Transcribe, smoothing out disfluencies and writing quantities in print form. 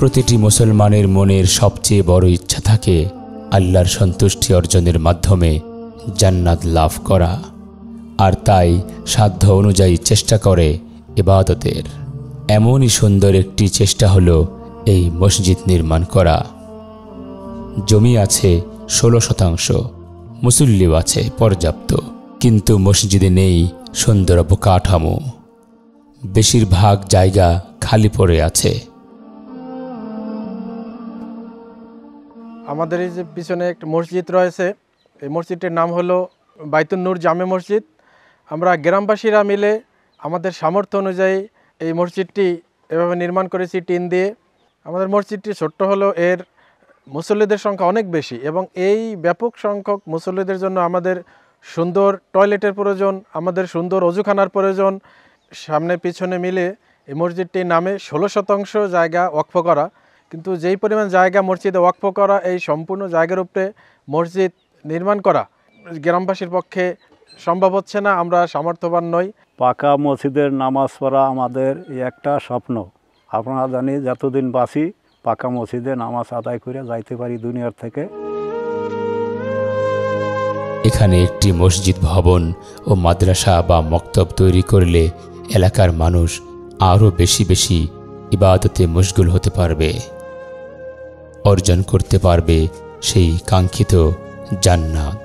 প্রতিটি মুসলমানের মনের সবচেয়ে বড় ইচ্ছা থাকে আল্লাহর সন্তুষ্টি অর্জনের মাধ্যমে জান্নাত লাভ করা, আর তাই সাধ্য অনুযায়ী চেষ্টা করে ইবাদতের। এমনই সুন্দর একটি চেষ্টা হলো এই মসজিদ নির্মাণ করা। জমি আছে 16%, মুসল্লিও আছে পর্যাপ্ত, কিন্তু মসজিদে নেই সুন্দর অবকাঠামো। বেশিরভাগ জায়গা খালি পড়ে আছে। আমাদের এই যে পিছনে একটা মসজিদ রয়েছে, এই মসজিদটির নাম হলো বাইতুন নূর জামে মসজিদ। আমরা গ্রামবাসীরা মিলে আমাদের সামর্থ্য অনুযায়ী এই মসজিদটি এভাবে নির্মাণ করেছি টিন দিয়ে। আমাদের মসজিদটি ছোট্ট হলো, এর মুসল্লিদের সংখ্যা অনেক বেশি, এবং এই ব্যাপক সংখ্যক মুসল্লিদের জন্য আমাদের সুন্দর টয়লেটের প্রয়োজন, আমাদের সুন্দর অজুখানার প্রয়োজন। সামনে পিছনে মিলে এই মসজিদটির নামে 16% জায়গা ওয়াকফ করা, কিন্তু যেই পরিমাণ জায়গা মসজিদে ওয়াকফ করা, এই সম্পূর্ণ জায়গার উপরে মসজিদ নির্মাণ করা গ্রামবাসীর পক্ষে সম্ভব হচ্ছে না। আমরা সামর্থ্যবান নই। পাকা মসজিদের নামাজ পড়া আমাদের একটা স্বপ্ন। আপনারা জানি যতদিন বাঁচি পাকা মসজিদে নামাজ আদায় করে যাইতে পারি দুনিয়ার থেকে। এখানে একটি মসজিদ ভবন ও মাদ্রাসা বা মক্তব তৈরি করলে এলাকার মানুষ আরও বেশি বেশি ইবাদতে মশগুল হতে পারবে, অর্জন করতে পারবে সেই কাঙ্ক্ষিত জান্নাত।